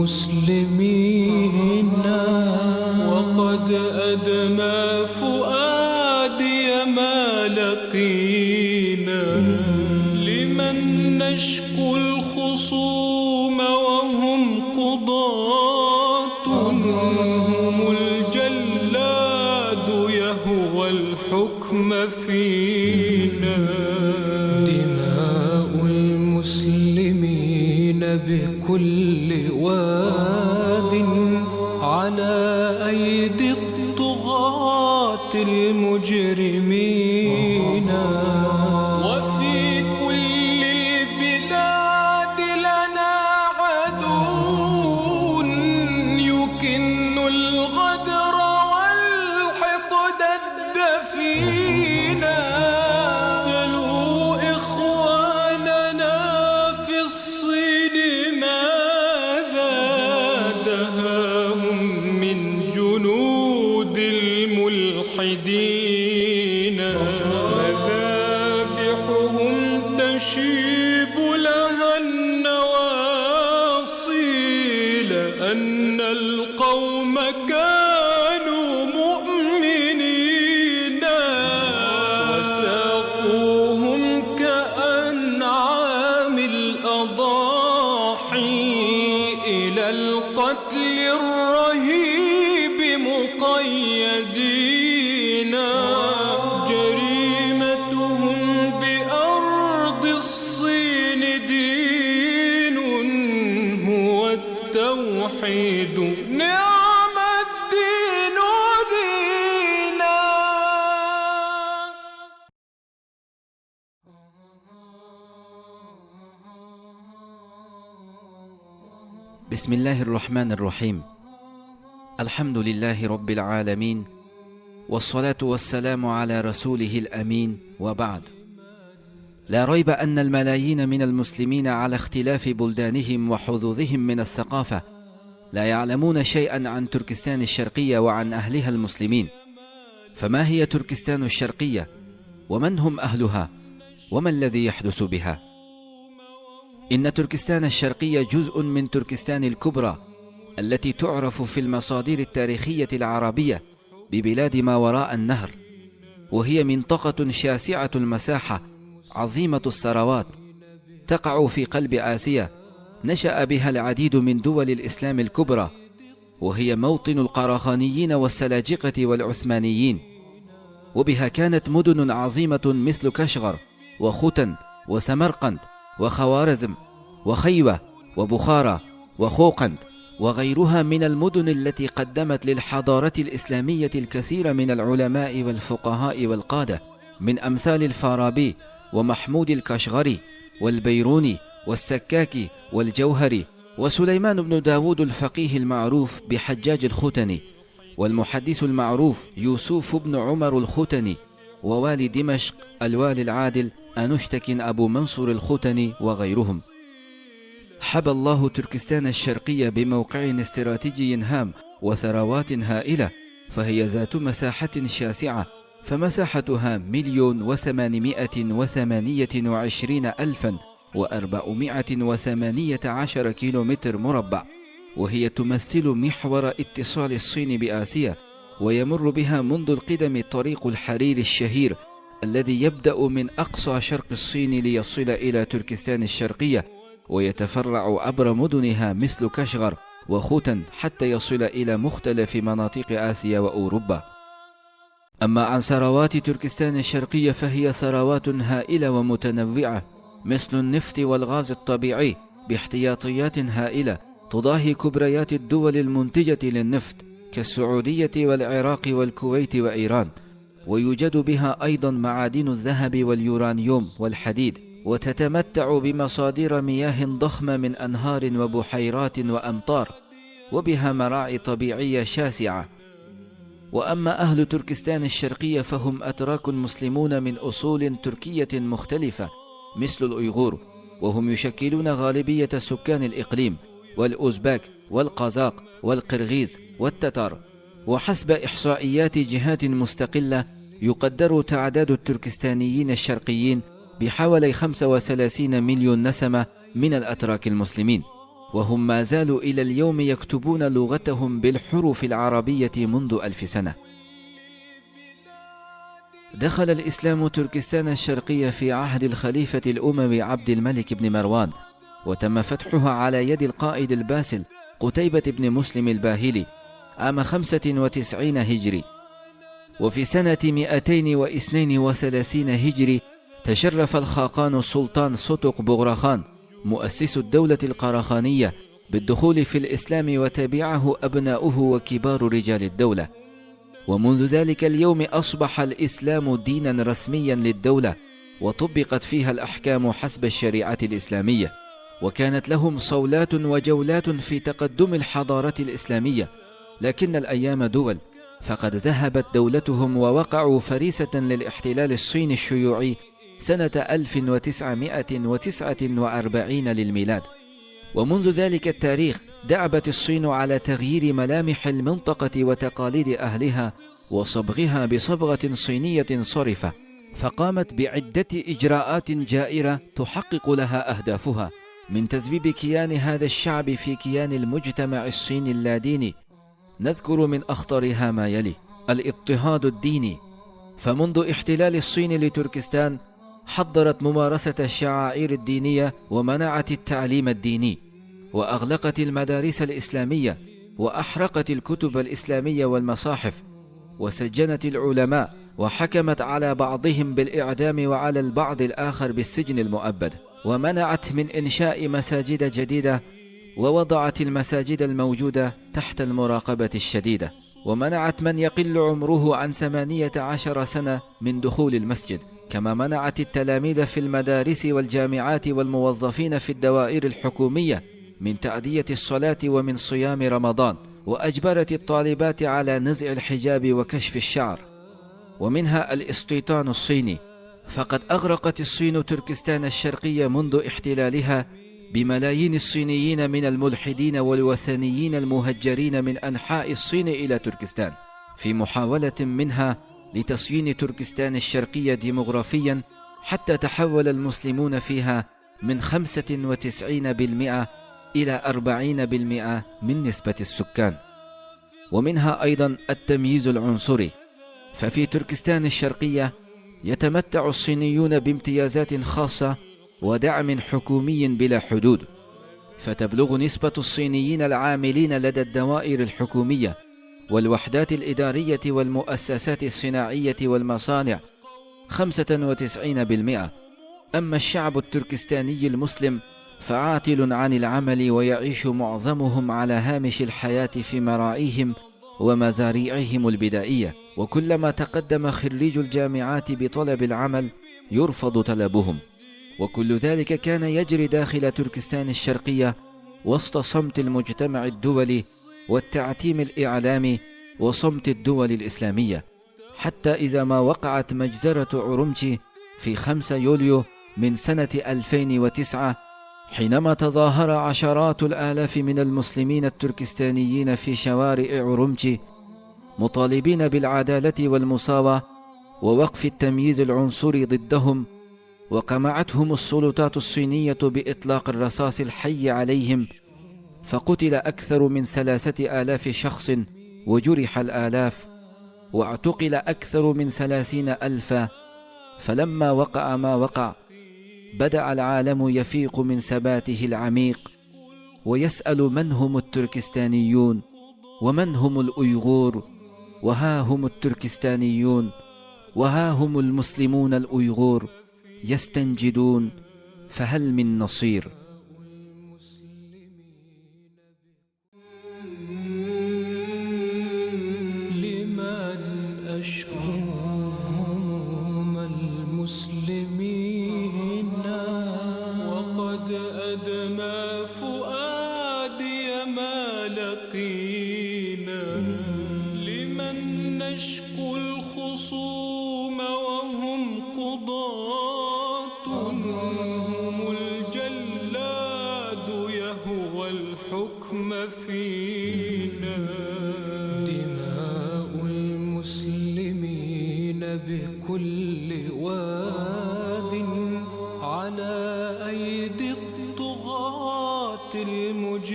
المسلمين وقد أدمى فؤادي ما لقينا لمن نشكو الخصوم وهم قضاة هم الجلاد يهوى الحكم فينا دماء المسلمين بكل واد على أيدي الطغاة المجرمين وفي كل البلاد لنا عدو يكن الغدر والحقد الدفينا سلوا إخواننا في الصين ماذا دهاهم من جنود الملحدين مذابحهم تشيب لها النواصي لأن القوم كانوا مؤمنين وساقوهم كأنعام الأضاحي إلى القتل الرهيب مقيدين جريمتهم بأرض الصين دين هو التوحيد نعم الدين دينا. بسم الله الرحمن الرحيم. الحمد لله رب العالمين، والصلاة والسلام على رسوله الأمين، وبعد. لا ريب أن الملايين من المسلمين على اختلاف بلدانهم وحظوظهم من الثقافة لا يعلمون شيئا عن تركستان الشرقية وعن أهلها المسلمين. فما هي تركستان الشرقية؟ ومن هم أهلها؟ وما الذي يحدث بها؟ إن تركستان الشرقية جزء من تركستان الكبرى التي تعرف في المصادر التاريخية العربية ببلاد ما وراء النهر، وهي منطقة شاسعة المساحة عظيمة الثروات تقع في قلب آسيا، نشأ بها العديد من دول الإسلام الكبرى، وهي موطن القراخانيين والسلاجقة والعثمانيين. وبها كانت مدن عظيمة مثل كشغر وختن وسمرقند وخوارزم وخيوة وبخارى وخوقند وغيرها من المدن التي قدمت للحضارة الإسلامية الكثير من العلماء والفقهاء والقادة، من أمثال الفارابي ومحمود الكشغري والبيروني والسكاكي والجوهري وسليمان بن داود الفقيه المعروف بحجاج الختني، والمحدث المعروف يوسف بن عمر الختني، ووالي دمشق الوالي العادل أنشتكن أبو منصور الختني وغيرهم. حبى الله تركستان الشرقية بموقع استراتيجي هام وثروات هائلة، فهي ذات مساحة شاسعة، فمساحتها 1,828,418 كيلومتر مربع، وهي تمثل محور اتصال الصين بآسيا، ويمر بها منذ القدم طريق الحرير الشهير الذي يبدأ من أقصى شرق الصين ليصل إلى تركستان الشرقية، ويتفرع عبر مدنها مثل كشغر وختن حتى يصل إلى مختلف مناطق آسيا وأوروبا. أما عن ثروات تركستان الشرقية فهي ثروات هائلة ومتنوعة، مثل النفط والغاز الطبيعي باحتياطيات هائلة تضاهي كبريات الدول المنتجة للنفط كالسعودية والعراق والكويت وإيران، ويوجد بها أيضا معادن الذهب واليورانيوم والحديد، وتتمتع بمصادر مياه ضخمة من أنهار وبحيرات وأمطار، وبها مراعي طبيعية شاسعة. وأما أهل تركستان الشرقية فهم أتراك مسلمون من أصول تركية مختلفة مثل الأيغور، وهم يشكلون غالبية سكان الإقليم، والأوزباك والقازاق والقرغيز والتتار. وحسب إحصائيات جهات مستقلة يقدر تعداد التركستانيين الشرقيين بحوالي 35 مليون نسمة من الأتراك المسلمين. وهم ما زالوا إلى اليوم يكتبون لغتهم بالحروف العربية منذ 1000 سنة. دخل الإسلام تركستان الشرقية في عهد الخليفة الأموي عبد الملك بن مروان، وتم فتحها على يد القائد الباسل قتيبة بن مسلم الباهلي عام 95 هجري. وفي سنة 232 هجري تشرف الخاقان السلطان سوتوق بغراخان مؤسس الدولة القراخانية بالدخول في الإسلام، وتبعه أبناؤه وكبار رجال الدولة. ومنذ ذلك اليوم أصبح الإسلام دينا رسميا للدولة، وطبقت فيها الأحكام حسب الشريعة الإسلامية، وكانت لهم صولات وجولات في تقدم الحضارة الإسلامية. لكن الأيام دول، فقد ذهبت دولتهم ووقعوا فريسة للاحتلال الصيني الشيوعي سنة 1949 للميلاد. ومنذ ذلك التاريخ دأبت الصين على تغيير ملامح المنطقة وتقاليد أهلها وصبغها بصبغة صينية صرفة، فقامت بعدة إجراءات جائرة تحقق لها أهدافها، من تذبيب كيان هذا الشعب في كيان المجتمع الصيني اللاديني. نذكر من أخطرها ما يلي: الاضطهاد الديني، فمنذ احتلال الصين لتركستان حظرت ممارسة الشعائر الدينية ومنعت التعليم الديني، وأغلقت المدارس الإسلامية، وأحرقت الكتب الإسلامية والمصاحف، وسجنت العلماء، وحكمت على بعضهم بالإعدام وعلى البعض الآخر بالسجن المؤبد، ومنعت من إنشاء مساجد جديدة، ووضعت المساجد الموجودة تحت المراقبة الشديدة، ومنعت من يقل عمره عن 18 سنة من دخول المسجد، كما منعت التلاميذ في المدارس والجامعات والموظفين في الدوائر الحكومية من تأدية الصلاة ومن صيام رمضان، وأجبرت الطالبات على نزع الحجاب وكشف الشعر. ومنها الاستيطان الصيني، فقد أغرقت الصين تركستان الشرقية منذ احتلالها بملايين الصينيين من الملحدين والوثنيين المهجرين من أنحاء الصين إلى تركستان، في محاولة منها لتصيين تركستان الشرقية ديمغرافيا، حتى تحول المسلمون فيها من 95% إلى 40% من نسبة السكان. ومنها أيضا التمييز العنصري، ففي تركستان الشرقية يتمتع الصينيون بامتيازات خاصة ودعم حكومي بلا حدود، فتبلغ نسبة الصينيين العاملين لدى الدوائر الحكومية والوحدات الإدارية والمؤسسات الصناعية والمصانع 95%. أما الشعب التركستاني المسلم فعاطل عن العمل، ويعيش معظمهم على هامش الحياة في مراعيهم ومزاريعهم البدائية، وكلما تقدم خريج الجامعات بطلب العمل يرفض طلبهم. وكل ذلك كان يجري داخل تركستان الشرقية وسط صمت المجتمع الدولي والتعتيم الإعلامي وصمت الدول الإسلامية، حتى إذا ما وقعت مجزرة أورمتشي في 5 يوليو من سنة 2009، حينما تظاهر عشرات الآلاف من المسلمين التركستانيين في شوارع أورمتشي مطالبين بالعدالة والمساواة ووقف التمييز العنصري ضدهم، وقمعتهم السلطات الصينية بإطلاق الرصاص الحي عليهم، فقتل أكثر من 3000 شخص وجرح الآلاف، واعتقل أكثر من 30,000. فلما وقع ما وقع بدأ العالم يفيق من سباته العميق ويسأل من هم التركستانيون ومن هم الأيغور، وها هم التركستانيون وها هم المسلمون الأيغور يستنجدون، فهل من نصير؟ لمن أشكوهم المسلمين وقد أدمى فؤادي ما لقينا، لمن نشكو الخصوم وهم قضاة، هم الجلاد يهوى الحكم فينا. دماء المسلمين بكل واد على أيدي الطغاة المجرمين.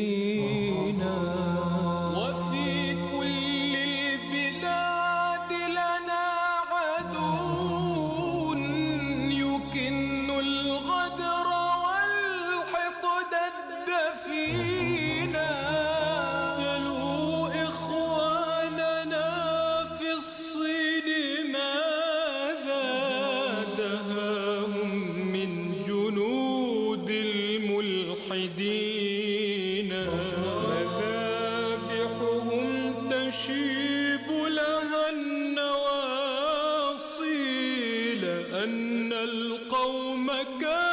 فينا. وفي كل البلاد لنا عدو يكن الغدر والحقد الدفينا. سلوا إخواننا في الصين ماذا دهاهم من جنود الملحدين. مذابحهم تشيب لها النواصي لأن القوم كانوا